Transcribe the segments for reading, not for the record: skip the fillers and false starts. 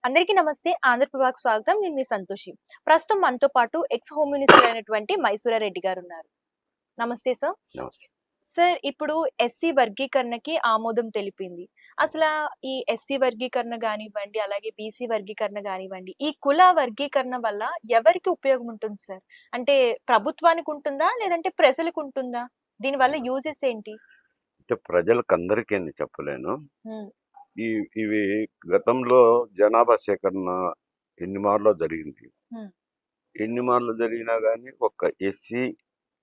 అందరికీ నమస్తే. ఆంధ్రప్రభకు స్వాగతం. నేను మీ సంతోషి. ప్రస్తుతం మనతో పాటు ఎక్స్ హోమ్ మినిస్టర్ అయినటువంటి మైసూరారెడ్డి గారు ఉన్నారు. నమస్తే సార్. నమస్తే. సార్, ఇప్పుడు ఎస్సీ వర్గీకరణకి ఆమోదం తెలిపింది. అసలా ఈ ఎస్సీ వర్గీకరణ గానివ్వండి, అలాగే బీసీ వర్గీకరణ గానివ్వండి, ఈ కుల వర్గీకరణ వల్ల ఎవరికి ఉపయోగం ఉంటుంది సార్? అంటే ప్రభుత్వానికి ఉంటుందా? లేదంటే ప్రజలకు ఉంటుందా? దీనివల్ల యూజెస్ ఏంటి? అంటే ప్రజలకందరికీ అని చెప్పలేను. హ్మ్. ఇవి గతంలో జనాభా సేకరణ ఎన్ని మార్లో జరిగింది. హ్మ్. ఎన్ని మార్లు జరిగినా గానీ ఒక్క ఎస్సీ,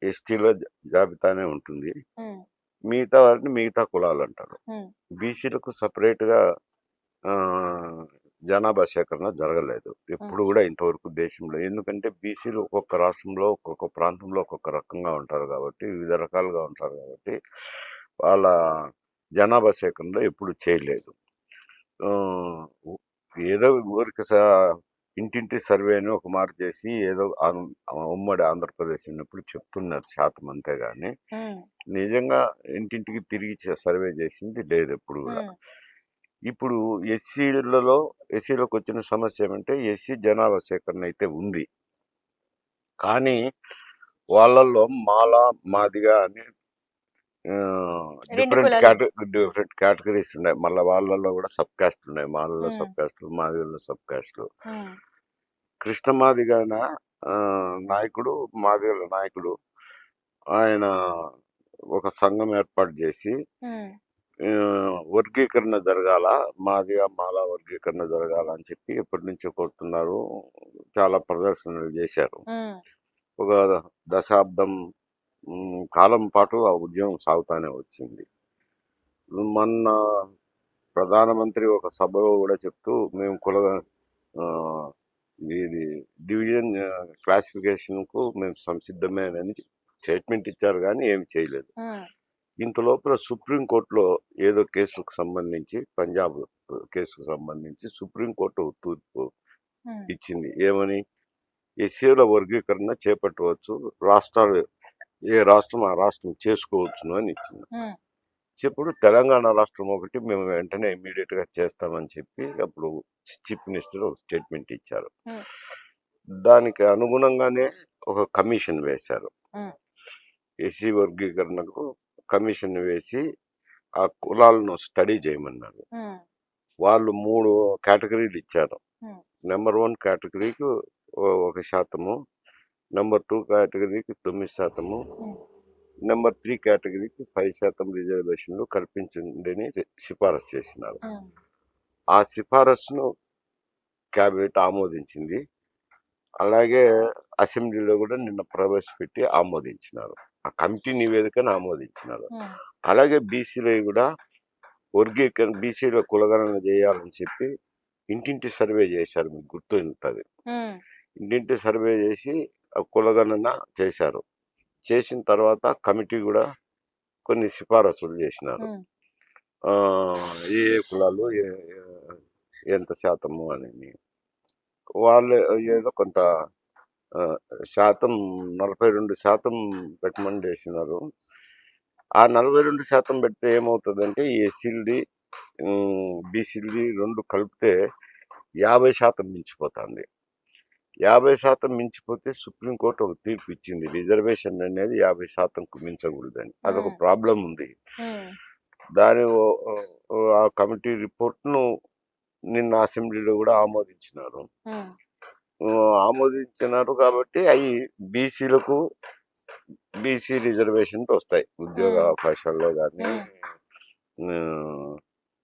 ఎస్టీల జాబితానే ఉంటుంది. హ్మ్. మిగతా వారిని మిగతా కులాలంటారు. హ్మ్. బీసీలకు సెపరేట్‌గా ఆహ్, జనాభా సేకరణ జరగలేదు. హ్మ్. ఎప్పుడు గూడా ఇంతవరకు దేశంలో. ఎందుకంటే బీసీలు ఒక్కొక్క రాష్ట్రంలో, ఒక్కొక్క ప్రాంతంలో ఒక్కొక్క రకంగా ఉంటారు గాబట్టి, వివిధ రకాలుగా ఉంటారు గాబట్టి, వాళ్ళ జనాభా సేకరణలో ఎప్పుడు చేయలేదు. ఆహ్, ఉ ఏదో ఊరికే ఇంటింటి సర్వే అని ఒక మాట చేసి ఏదో ఉమ్మడి ఆంధ్రప్రదేశ్ ఉన్నప్పుడు చెప్తున్నారు శాతం అంతేగాని, హ్మ్. నిజంగా ఇంటింటికి తిరిగి సర్వే చేసింది లేదు ఎప్పుడు గూడా. హ్మ్. ఇప్పుడు ఎస్సీలకొచ్చిన సమస్య ఏమంటే ఎస్సీ జనాభా సేకరణ అయితే ఉంది. కానీ వాళ్ళల్లో మాల, మాదిగ అని 2 కులాలున్నాయి. డిఫరెంట్ కేటగరీస్ ఉన్నాయి. మళ్ళా వాళ్ళలో కూడా సబ్ కాస్ట్ ఉన్నాయి. మాలలో హ్మ్. సబ్ కాస్టులు, మాదిగలో సబ్ కాస్టులు. హ్మ్. కృష్ణ మాదిగ నాయకుడు, మాదిగల నాయకుడు. ఆయన ఒక సంఘం ఏర్పాటు చేసి హ్మ్. వర్గీకరణ జరగాల, మాదిగ, మాల వర్గీకరణ జరగాల అని చెప్పి ఎప్పటినుంచో కోరుతున్నారు. చాలా ప్రదర్శనలు చేశారు. హ్మ్. ఒక దశాబ్దం కాలం పాటు ఆ ఉద్యమం సాగుతానే వచ్చింది. మొన్న ప్రధానమంత్రి ఒక సభలో కూడా చెప్తూ మేము ఆ, ఇది డివిజన్ క్లాసిఫికేషన్కు మేము సంసిద్ధమే అని స్టేట్మెంట్ ఇచ్చారు కానీ ఏమి చేయలేదు. హ్మ్. ఇంత లోపల సుప్రీంకోర్టులో ఏదో కేసులకు సంబంధించి పంజాబ్ కేసుకు సంబంధించి సుప్రీంకోర్టు తీర్పు హ్మ్. ఇచ్చింది. ఏమని? ఎస్సీల వర్గీకరణ చేపట్టవచ్చు, రాష్ట్రాలు ఏ రాష్ట్రం ఆ రాష్ట్రం చేసుకోవచ్చును అని ఇచ్చింది. హ్మ్. చెప్పుడు తెలంగాణ రాష్ట్రం ఒకటి మేము వెంటనే ఇమీడియట్ గా చేస్తామని చెప్పి అప్పుడు చీఫ్ మినిస్టర్ ఒక స్టేట్మెంట్ ఇచ్చారు. హ్మ్. దానికి అనుగుణంగానే ఒక కమిషన్ వేశారు. హ్మ్. ఎస్సీ వర్గీకరణకు కమిషన్ వేసి ఆ కులాలను స్టడీ చేయమన్నారు. హ్మ్. వాళ్ళు 3 కేటగిరీలు ఇచ్చారు. హ్మ్. నెంబర్ 1 కేటగిరీకి 1%, నెంబర్ 2 కేటగిరీకి 9%, హ్మ్. నెంబర్ 3 కేటగిరీకి 5% రిజర్వేషన్లు కల్పించండి సిఫారసు చేసినారు. హ్మ్. ఆ సిఫారసును క్యాబినెట్ ఆమోదించింది. అలాగే అసెంబ్లీలో కూడా నిన్న ప్రవేశపెట్టి ఆమోదించినారు. ఆ కమిటీ నివేదికను ఆమోదించినారు. హ్మ్. అలాగే బీసీలో కూడా బీసీలో కులగణన చేయాలని చెప్పి ఇంటింటి సర్వే చేశారు. మీకు గుర్తు ఉంటుంది. హ్మ్. ఇంటింటి సర్వే చేసి ఆ కులగణన చేశారు. చేసిన తర్వాత కమిటీ కూడా కొన్ని సిఫారసులు చేసినారు. హ్మ్. ఏ ఏ కులాలు ఎంత శాతము అని వాళ్ళు ఏదో కొంత ఆ, శాతం 42% రికమెండ్ చేసినారు. ఆ 42% పెడితే ఏమవుతుందంటే ఈ ఎస్సీలది, బీసీలది రెండు కలిపితే 50% మించిపోతుంది. 50% మించిపోతే సుప్రీంకోర్టు ఒక తీర్పు ఇచ్చింది. రిజర్వేషన్ అనేది 50%కు మించకూడదని. అదొక హ్మ్. ప్రాబ్లం ఉంది. హ్మ్. దాని ఆ కమిటీ రిపోర్ట్ను నిన్న అసెంబ్లీలో కూడా ఆమోదించినారు. హ్మ్. ఆమోదించినారు కాబట్టి అవి బీసీలకు బీసీ రిజర్వేషన్ వస్తాయి. ఉద్యోగ హ్మ్. అవకాశాల్లో కానీ హ్మ్.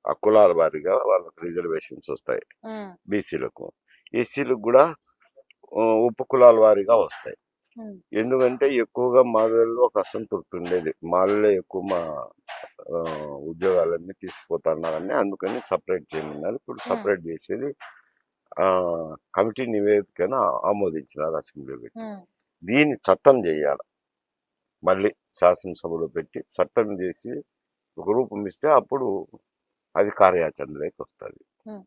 ఆ కులాల వారీగా వాళ్ళకి రిజర్వేషన్స్ వస్తాయి హ్మ్. బీసీలకు. ఎస్సీలకు కూడా ఉప కులాల వారీగా వస్తాయి. హ్మ్. ఎందుకంటే ఎక్కువగా మాలలో ఒక అసంతృప్తి ఉండేది. మాలలో ఎక్కువ మా ఉద్యోగాలన్నీ తీసుకుపోతున్నారని అందుకని సపరేట్ చేయమన్నారు. ఇప్పుడు హ్మ్. సపరేట్ చేసేది ఆ, కమిటీ నివేదికను ఆమోదించినారు అసెంబ్లీలో పెట్టి. హ్మ్. దీన్ని చట్టం చేయాలి. మళ్ళీ శాసనసభలో పెట్టి చట్టం చేసి ఒక రూపం ఇస్తే అప్పుడు అది కార్యాచరణలోకి వస్తుంది. హ్మ్.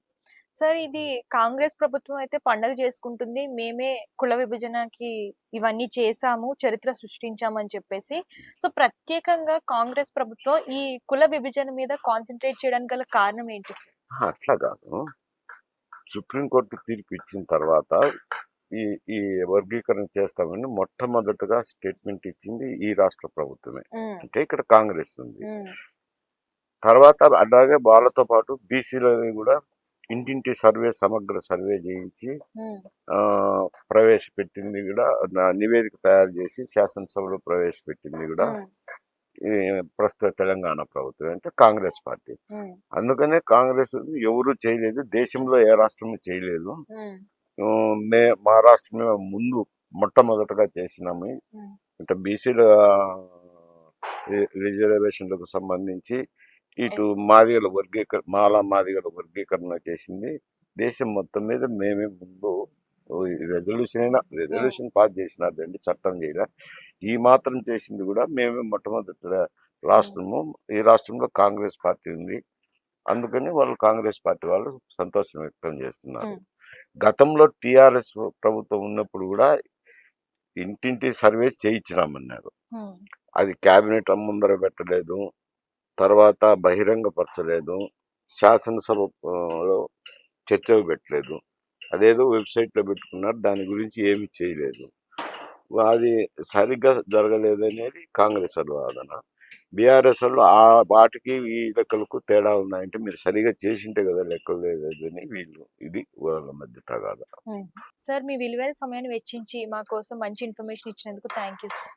సార్, ఇది కాంగ్రెస్ ప్రభుత్వం అయితే పండగ చేసుకుంటుంది. మేమే కుల విభజనకి ఇవన్నీ చేశాము, చరిత్ర సృష్టించామని చెప్పేసి. సో, ప్రత్యేకంగా కాంగ్రెస్ ప్రభుత్వం ఈ కుల విభజన మీద కాన్సంట్రేట్ చేయడానికి గల కారణం ఏంటి సార్? అట్లా కాదు. సుప్రీంకోర్టు తీర్పు ఇచ్చిన తర్వాత ఈ ఈ వర్గీకరణ చేస్తామని మొట్టమొదటగా స్టేట్మెంట్ ఇచ్చింది ఈ రాష్ట్ర ప్రభుత్వమే. ఉమ్, అంటే ఇక్కడ కాంగ్రెస్ ఉంది. ఉమ్, తర్వాత అలాగే వాళ్ళతో పాటు బీసీలని కూడా ఇంటింటి సర్వే, సమగ్ర సర్వే చేయించి ఉమ్, ఆ, ప్రవేశపెట్టింది కూడా, నివేదిక తయారు చేసి శాసనసభలో ప్రవేశపెట్టింది కూడా ఉమ్, ఈ ప్రస్తుత తెలంగాణ ప్రభుత్వం, అంటే కాంగ్రెస్ పార్టీ. ఉమ్, అందుకనే కాంగ్రెస్ ఎవరు చేయలేదు, దేశంలో ఏ రాష్ట్రము చేయలేదు. ఉమ్, మా రాష్ట్రమే ముందు మొట్టమొదటగా చేసినాము. ఉమ్, అంటే బీసీల రిజర్వేషన్లకు సంబంధించి ఇటు మాదిగల మాదిగల వర్గీకరణ చేసింది. దేశం మొత్తం మీద మేమే ముందు. రెజల్యూషన్ పాస్ చేసినారండి, చట్టం చేయలే. ఈ మాత్రం చేసింది కూడా మేమే మొట్టమొదటి రాష్ట్రము. ఈ రాష్ట్రంలో కాంగ్రెస్ పార్టీ ఉంది. అందుకని వాళ్ళు కాంగ్రెస్ పార్టీ వాళ్ళు సంతోషం వ్యక్తం చేస్తున్నారు. ఉమ్, గతంలో టిఆర్ఎస్ ప్రభుత్వం ఉన్నప్పుడు కూడా ఇంటింటి సర్వేస్ చేయించినామన్నారు. ఉమ్, అది క్యాబినెట్ ముందర పెట్టలేదు, తర్వాత బహిరంగపరచలేదు, శాసనసభలో చర్చకు పెట్టలేదు. అదేదో వెబ్సైట్లో పెట్టుకున్నారు, దాని గురించి ఏమి చేయలేదు. అది సరిగ్గా జరగలేదు అనేది కాంగ్రెస్ వాళ్ళ వాదన. బీఆర్ఎస్ వాళ్ళు ఆ వాటికి ఈ లెక్కలకు తేడా ఉన్నాయంటే మీరు సరిగా చేసింటే కదా లెక్కలు లేదని వీళ్ళు, ఇది వాళ్ళ మధ్య తగాదా. ఉమ్. సార్, మీ విలువైన సమయాన్ని వెచ్చించి మా కోసం మంచి ఇన్ఫర్మేషన్ ఇచ్చినందుకు థ్యాంక్ యూ సార్.